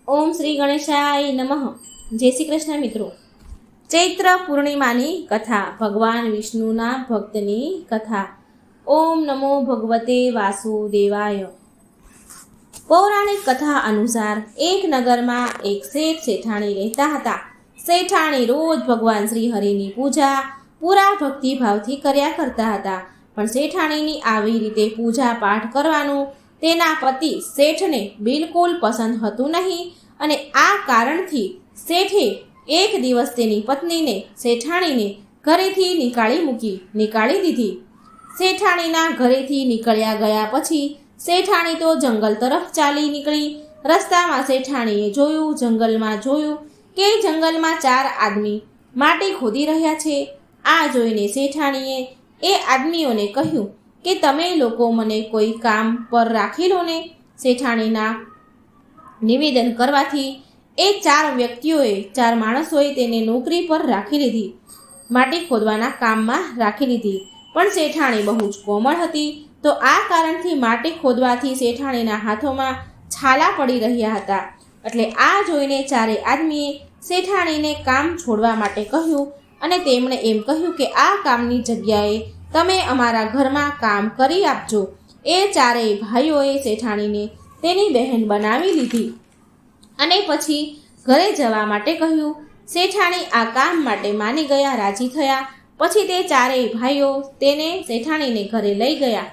ઓમ શ્રી ગણેશાય નમઃ. જય શ્રી કૃષ્ણ મિત્રો. ચૈત્ર પૂર્ણિમાની કથા, ભગવાન વિષ્ણુના ભક્તની કથા. ઓમ નમો ભગવતે વાસુદેવાય. પૌરાણિક કથા અનુસાર એક નગરમાં એક શેઠ શેઠાણી રહેતા હતા. શેઠાણી રોજ ભગવાન શ્રી હરિની પૂજા પૂરા ભક્તિભાવથી કર્યા કરતા હતા. પણ શેઠાણીની આવી રીતે પૂજા પાઠ કરવાનું તેના પતિ શેઠને બિલકુલ પસંદ હતું નહીં, અને આ કારણથી શેઠે એક દિવસ તેની પત્નીને શેઠાણીને ઘરેથી નીકાળી દીધી. શેઠાણીના ઘરેથી નીકળ્યા ગયા પછી શેઠાણી તો જંગલ તરફ ચાલી નીકળી. રસ્તામાં શેઠાણીએ જંગલમાં જોયું કે જંગલમાં 4 આદમી માટી ખોદી રહ્યા છે. આ જોઈને શેઠાણીએ એ આદમીઓને કહ્યું કે તમે લોકો મને કોઈ કામ પર રાખી લો ને. શેઠાણીના નિવેદન કરવાથી એ 4 માણસોએ તેને નોકરી પર રાખી લીધી, માટી ખોદવાના કામમાં રાખી લીધી. પણ શેઠાણી બહુ જ કોમળ હતી, તો આ કારણથી માટી ખોદવાથી શેઠાણીના હાથોમાં છાલા પડી રહ્યા હતા. એટલે આ જોઈને 4 આદમીએ શેઠાણીને કામ છોડવા માટે કહ્યું, અને તેમણે એમ કહ્યું કે આ કામની જગ્યાએ તમે અમારા ઘરમાં કામ કરી આપજો. એ 4 ભાઈઓએ શેઠાણીને તેની બહેન બનાવી લીધી અને પછી ઘરે જવા માટે કહ્યું. શેઠાણી આ કામ માટે માની ગયા, રાજી થયા. પછી તે 4 ભાઈઓ તેને શેઠાણીને ઘરે લઈ ગયા.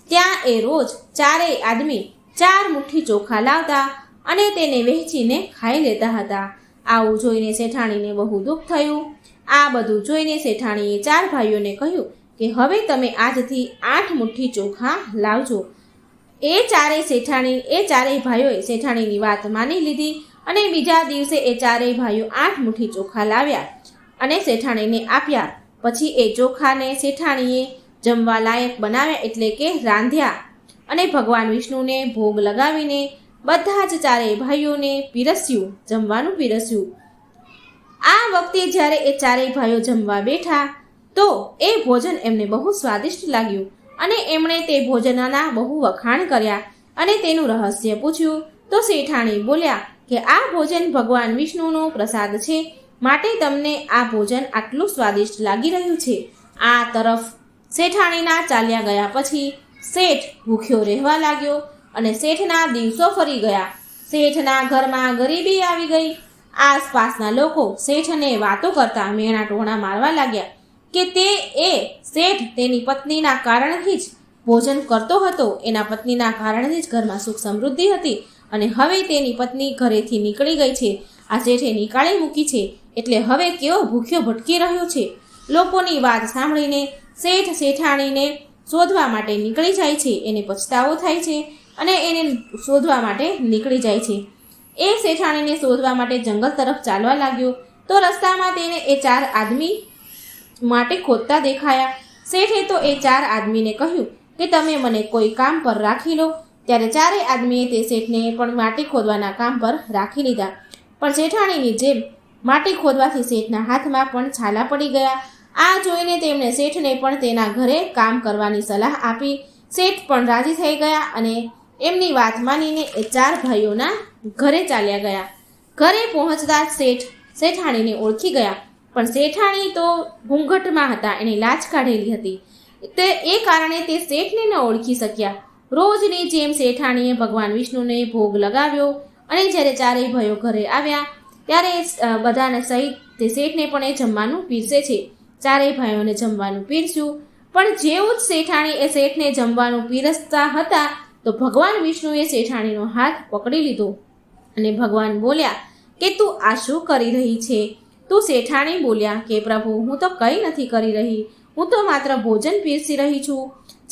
ત્યાં એ રોજ 4 આદમી 4 મુઠ્ઠી ચોખા લાવતા અને તેને વહેંચીને ખાઈ લેતા હતા. આવું જોઈને શેઠાણીને બહુ દુઃખ થયું. આ બધું જોઈને શેઠાણીએ 4 ભાઈઓને કહ્યું કે હવે તમે આજથી 8 મુઠ્ઠી ચોખા લાવજો. એ 4 ભાઈઓએ શેઠાણીની વાત માની લીધી અને બીજા દિવસે એ 4 ભાઈઓ 8 મુઠ્ઠી ચોખા લાવ્યા અને શેઠાણીને આપ્યા. પછી એ ચોખાને શેઠાણીએ જમવા લાયક બનાવ્યા, એટલે કે રાંધ્યા, અને ભગવાન વિષ્ણુને ભોગ લગાવીને બધા જ 4 ભાઈઓને જમવાનું પીરસ્યું. આ વખતે જ્યારે એ 4 ભાઈઓ જમવા બેઠા તો એ ભોજન એમને બહુ સ્વાદિષ્ટ લાગ્યું, અને એમણે તે ભોજનના બહુ વખાણ કર્યા અને તેનું રહસ્ય પૂછ્યું. તો શેઠાણી બોલ્યા કે આ ભોજન ભગવાન વિષ્ણુનો પ્રસાદ છે, માટે તમને આ ભોજન આટલું સ્વાદિષ્ટ લાગી રહ્યું છે. આ તરફ શેઠાણીના ચાલ્યા ગયા પછી શેઠ ભૂખ્યો રહેવા લાગ્યો અને શેઠના દિવસો ફરી ગયા. શેઠના ઘરમાં ગરીબી આવી ગઈ. આસપાસના લોકો શેઠને વાતો કરતા મેણા ટોણા મારવા લાગ્યા કે શેઠ તેની પત્નીના કારણથી જ ભોજન કરતો હતો, એના પત્નીના કારણથી જ ઘરમાં સુખ સમૃદ્ધિ હતી, અને હવે તેની પત્ની ઘરેથી નીકળી ગઈ છે. આ શેઠે નીકાળી મૂકી છે, એટલે હવે કેવો ભૂખ્યો ભટકી રહ્યો છે. લોકોની વાત સાંભળીને શેઠ શેઠાણીને શોધવા માટે નીકળી જાય છે. એને પછતાવો થાય છે અને એને શોધવા માટે નીકળી જાય છે. એ શેઠાણીને શોધવા માટે જંગલ તરફ ચાલવા લાગ્યો. તો રસ્તામાં તેને એ 4 આદમી માટી ખોદતા દેખાયા. શેઠે તો એ 4 આદમીને કહ્યું કે તમે મને કોઈ કામ પર રાખી લો. ત્યારે 4 આદમીએ તે શેઠને પણ માટી ખોદવાના કામ પર રાખી લીધા. પણ શેઠાણીની જેમ માટી ખોદવાથી શેઠના હાથમાં પણ છાલા પડી ગયા. આ જોઈને તેમણે શેઠને પણ તેના ઘરે કામ કરવાની સલાહ આપી. શેઠ પણ રાજી થઈ ગયા અને એમની વાત માનીને એ 4 ભાઈઓના ઘરે ચાલ્યા ગયા. ઘરે પહોંચતા શેઠ શેઠાણીને ઓળખી ગયા, પણ શેઠાણી તો ઘૂંઘટમાં હતા, એણે લાજ કાઢેલી હતી. એ કારણે તે શેઠને ન ઓળખી શક્યા. રોજની જેમ શેઠાણીએ ભગવાન વિષ્ણુને ભોગ લગાવ્યો, અને જ્યારે 4 ભાઈઓ ઘરે આવ્યા ત્યારે બધાને સહિત તે શેઠને પણ એ જમવાનું પીરસે છે. 4 ભાઈઓને જમવાનું પીરસ્યું. પણ જેવું જ શેઠાણી એ શેઠને જમવાનું પીરસતા હતા તો ભગવાન વિષ્ણુએ શેઠાણીનો હાથ પકડી લીધો અને ભગવાન બોલ્યા કે તું આ શું કરી રહી છે? તું શેઠાણી બોલ્યા કે પ્રભુ, હું તો કંઈ નથી કરી રહી, હું તો માત્ર ભોજન પીરસી રહી છું.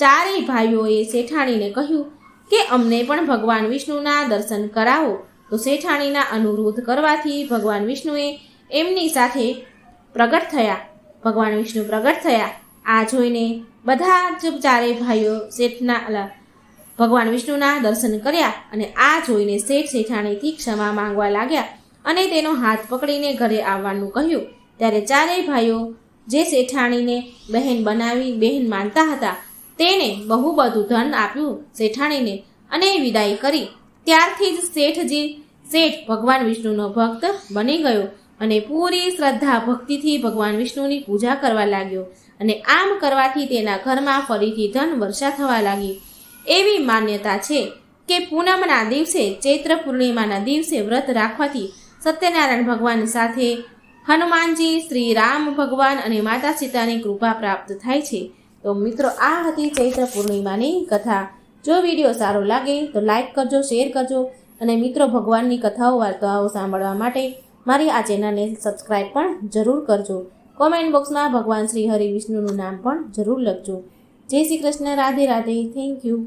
4 ભાઈઓએ શેઠાણીને કહ્યું કે અમને પણ ભગવાન વિષ્ણુના દર્શન કરાવો. તો શેઠાણીના અનુરોધ કરવાથી ભગવાન વિષ્ણુ પ્રગટ થયા. આ જોઈને બધા જ 4 ભાઈઓ ભગવાન વિષ્ણુના દર્શન કર્યા, અને આ જોઈને શેઠ શેઠાણીથી ક્ષમા માંગવા લાગ્યા અને તેનો હાથ પકડીને ઘરે આવવાનું કહ્યું. ત્યારે 4 ભાઈઓ જે શેઠાણીને બહેન માનતા હતા તેને બહુ બધું ધન આપ્યું શેઠાણીને અને વિદાય કરી. ત્યારથી જ શેઠજી શેઠ ભગવાન વિષ્ણુનો ભક્ત બની ગયો અને પૂરી શ્રદ્ધા ભક્તિથી ભગવાન વિષ્ણુની પૂજા કરવા લાગ્યો અને આમ કરવાથી તેના ઘરમાં ફરીથી ધન વર્ષા થવા લાગી. એવી માન્યતા છે કે પૂનમના દિવસે ચૈત્ર પૂર્ણિમાના દિવસે વ્રત રાખવાથી સત્યનારાયણ ભગવાન સાથે હનુમાનજી, શ્રી રામ ભગવાન અને માતા સીતાની કૃપા પ્રાપ્ત થાય છે. તો મિત્રો, આ હતી ચૈત્ર પૂર્ણિમાની કથા. જો વિડીયો સારો લાગે તો લાઈક કરજો, શેર કરજો અને મિત્રો, ભગવાનની કથાઓ વાર્તાઓ સાંભળવા માટે મારી આ ચેનલને સબસ્ક્રાઈબ પણ જરૂર કરજો. કોમેન્ટ બોક્સમાં ભગવાન શ્રી હરિ વિષ્ણુનું નામ પણ જરૂર લખજો. જય શ્રી કૃષ્ણ. રાધે રાધે. Thank you.